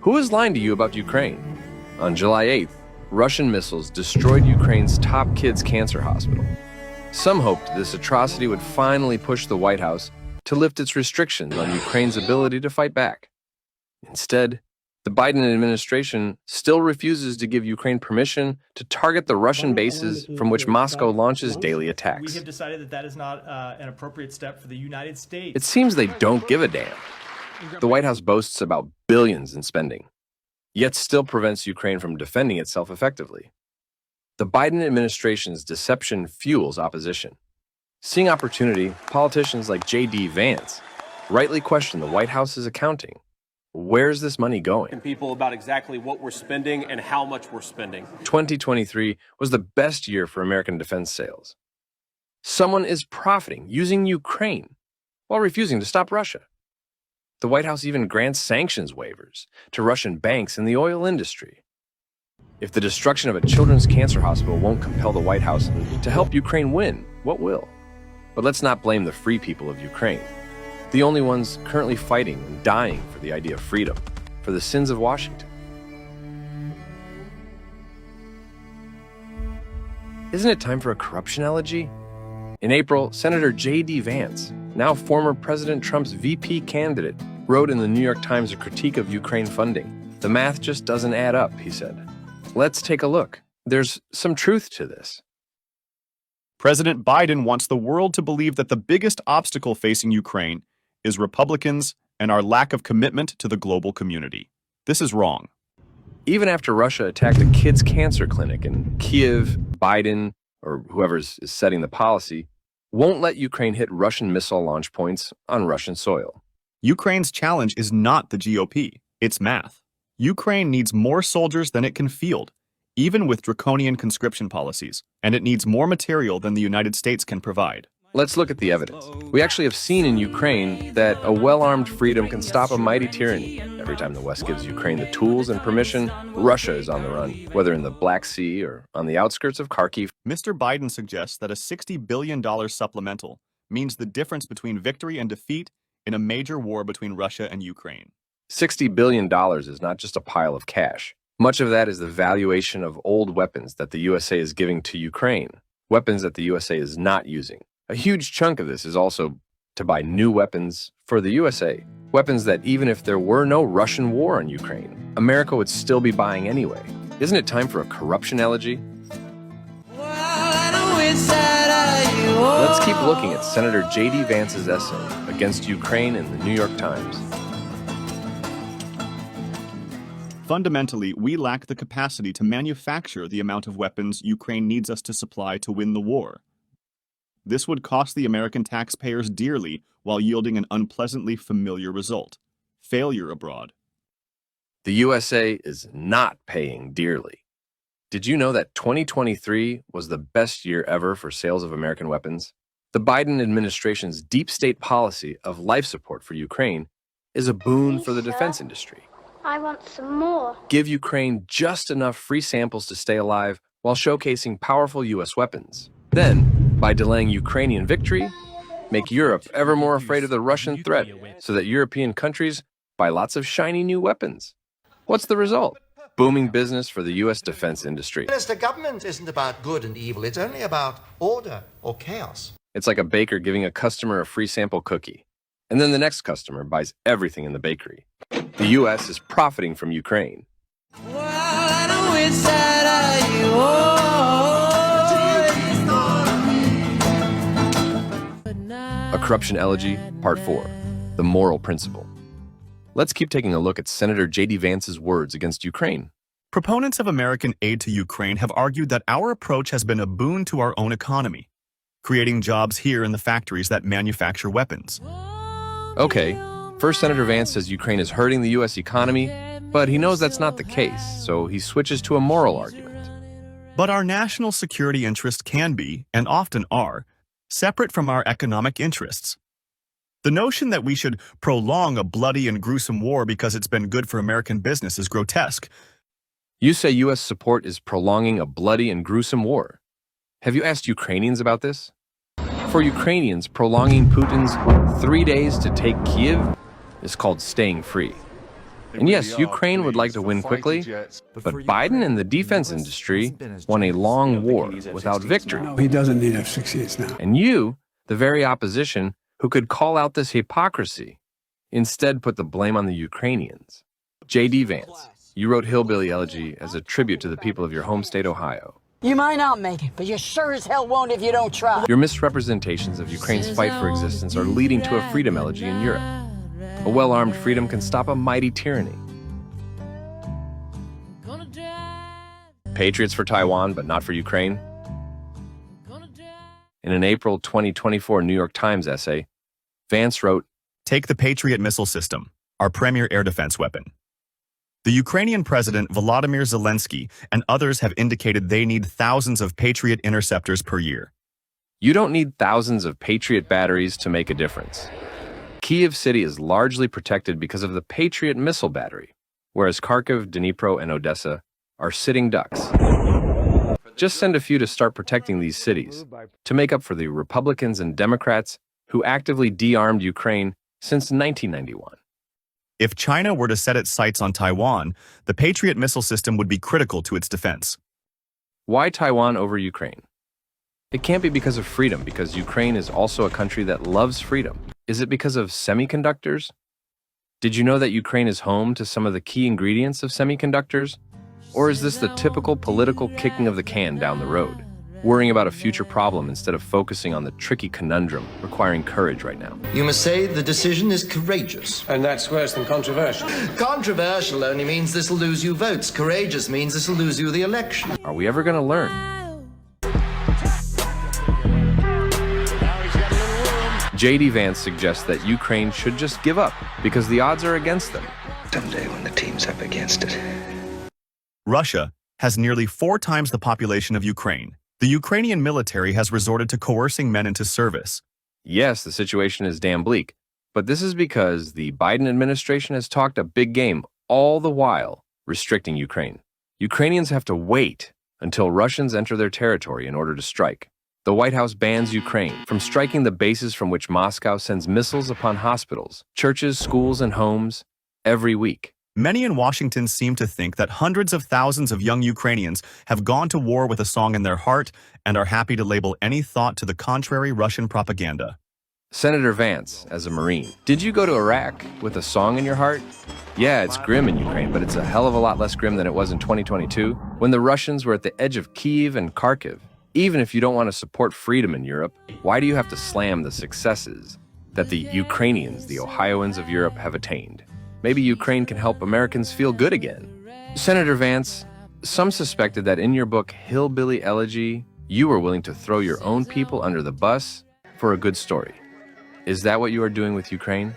Who is lying to you about Ukraine? On July 8th, Russian missiles destroyed Ukraine's top kids' cancer hospital. Some hoped this atrocity would finally push the White House to lift its restrictions on Ukraine's ability to fight back. Instead, the Biden administration still refuses to give Ukraine permission to target the Russian bases from which Moscow launches daily attacks. We have decided that that is not an appropriate step for the United States. It seems they don't give a damn. The White House boasts about billions in spending, yet still prevents Ukraine from defending itself effectively. The Biden administration's deception fuels opposition. Seeing opportunity, politicians like J.D. Vance rightly question the White House's accounting. Where's this money going? And people about exactly what we're spending and how much we're spending. 2023 was the best year for American defense sales. Someone is profiting using Ukraine while refusing to stop Russia. The White House even grants sanctions waivers to Russian banks in the oil industry. If the destruction of a children's cancer hospital won't compel the White House to help Ukraine win, what will? But let's not blame the free people of Ukraine, the only ones currently fighting and dying for the idea of freedom, for the sins of Washington. Isn't it time for a corruption elegy? In April, Senator J.D. Vance, now former President Trump's VP candidate, wrote in the New York Times a critique of Ukraine funding. The math just doesn't add up, he said. Let's take a look. There's some truth to this. President Biden wants the world to believe that the biggest obstacle facing Ukraine is Republicans and our lack of commitment to the global community. This is wrong. Even after Russia attacked a kids' cancer clinic in KYIV, Biden, or whoever's is setting the policy, won't let Ukraine hit Russian missile launch points on Russian soil. Ukraine's challenge is not the GOP, it's math. Ukraine needs more soldiers than it can field, even with draconian conscription policies, and it needs more material than the United States can provide. Let's look at the evidence. We actually have seen in Ukraine that a well-armed freedom can stop a mighty tyranny. Every time the West gives Ukraine the tools and permission, Russia is on the run, whether in the Black Sea or on the outskirts of Kharkiv. Mr. Biden suggests that a $60 billion supplemental means the difference between victory and defeat in a major war between Russia and Ukraine. $60 billion is not just a pile of cash. Much of that is the valuation of old weapons that the USA is giving to Ukraine, weapons that the USA is not using. A huge chunk of this is also to buy new weapons for the USA, weapons that even if there were no Russian war on Ukraine, America would still be buying anyway. Isn't it time for a corruption elegy? Let's keep looking at Senator J.D. Vance's essay against Ukraine in the New York Times. Fundamentally, we lack the capacity to manufacture the amount of weapons Ukraine needs us to supply to win the war. This would cost the American taxpayers dearly while yielding an unpleasantly familiar result: failure abroad. The USA is not paying dearly. Did you know that 2023 was the best year ever for sales of American weapons? The Biden administration's deep state policy of life support for Ukraine is a boon for the defense industry. I want some more. Give Ukraine just enough free samples to stay alive while showcasing powerful U.S. weapons. Then, by delaying Ukrainian victory, make Europe ever more afraid of the Russian threat so that European countries buy lots of shiny new weapons. What's the result? Booming business for the U.S. defense industry. The government isn't about good and evil. It's only about order or chaos. It's like a baker giving a customer a free sample cookie, and then the next customer buys everything in the bakery. The U.S. is profiting from Ukraine. A Corruption Elegy, Part 4, The Moral Principle. Let's keep taking a look at Senator J.D. Vance's words against Ukraine. Proponents of American aid to Ukraine have argued that our approach has been a boon to our own economy, creating jobs here in the factories that manufacture weapons. Okay, first Senator Vance says Ukraine is hurting the U.S. economy, but he knows that's not the case, so he switches to a moral argument. But our national security interests can be, and often are, separate from our economic interests. The notion that we should prolong a bloody and gruesome war because it's been good for American business is grotesque. You say U.S. support is prolonging a bloody and gruesome war. Have you asked Ukrainians about this? For Ukrainians, prolonging Putin's 3 days to take Kyiv is called staying free. And yes, Ukraine would like to win quickly, but Biden and the defense industry won a long war without victory. No, he doesn't need F-16s now. And you, the very opposition who could call out this hypocrisy, instead put the blame on the Ukrainians. J.D. Vance, you wrote Hillbilly Elegy as a tribute to the people of your home state, Ohio. You might not make it, but you sure as hell won't if you don't try. Your misrepresentations of Ukraine's fight for existence are leading to a freedom elegy in Europe. A well-armed freedom can stop a mighty tyranny. Patriots for Taiwan, but not for Ukraine. In an April 2024 New York Times essay, Vance wrote, Take the Patriot missile system, our premier air defense weapon. The Ukrainian President Volodymyr Zelensky and others have indicated they need thousands of Patriot interceptors per year. You don't need thousands of Patriot batteries to make a difference. KYIV city is largely protected because of the Patriot missile battery, whereas Kharkiv, Dnipro, and Odessa are sitting ducks. Just send a few to start protecting these cities, to make up for the Republicans and Democrats who actively de-armed Ukraine since 1991. If China were to set its sights on Taiwan, the Patriot missile system would be critical to its defense. Why Taiwan over Ukraine? It can't be because of freedom, because Ukraine is also a country that loves freedom. Is it because of semiconductors? Did you know that Ukraine is home to some of the key ingredients of semiconductors? Or is this the typical political kicking of the can down the road, worrying about a future problem instead of focusing on the tricky conundrum requiring courage right now? You must say the decision is courageous. And that's worse than controversial. Controversial only means this will lose you votes. Courageous means this will lose you the election. Are we ever going to learn? J.D. Vance suggests that Ukraine should just give up because the odds are against them. Someday when the team's up against it. Russia has nearly 4 times the population of Ukraine. The Ukrainian military has resorted to coercing men into service. Yes, the situation is damn bleak, but this is because the Biden administration has talked a big game, all the while restricting Ukraine. Ukrainians have to wait until Russians enter their territory in order to strike. The White House bans Ukraine from striking the bases from which Moscow sends missiles upon hospitals, churches, schools, and homes every week. Many in Washington seem to think that hundreds of thousands of young Ukrainians have gone to war with a song in their heart and are happy to label any thought to the contrary Russian propaganda. Senator Vance, as a Marine, did you go to Iraq with a song in your heart? Yeah, it's grim in Ukraine, but it's a hell of a lot less grim than it was in 2022, when the Russians were at the edge of Kyiv and Kharkiv. Even if you don't want to support freedom in Europe, why do you have to slam the successes that the Ukrainians, the Ohioans of Europe, have attained? Maybe Ukraine can help Americans feel good again. Senator Vance, some suspected that in your book, Hillbilly Elegy, you were willing to throw your own people under the bus for a good story. Is that what you are doing with Ukraine?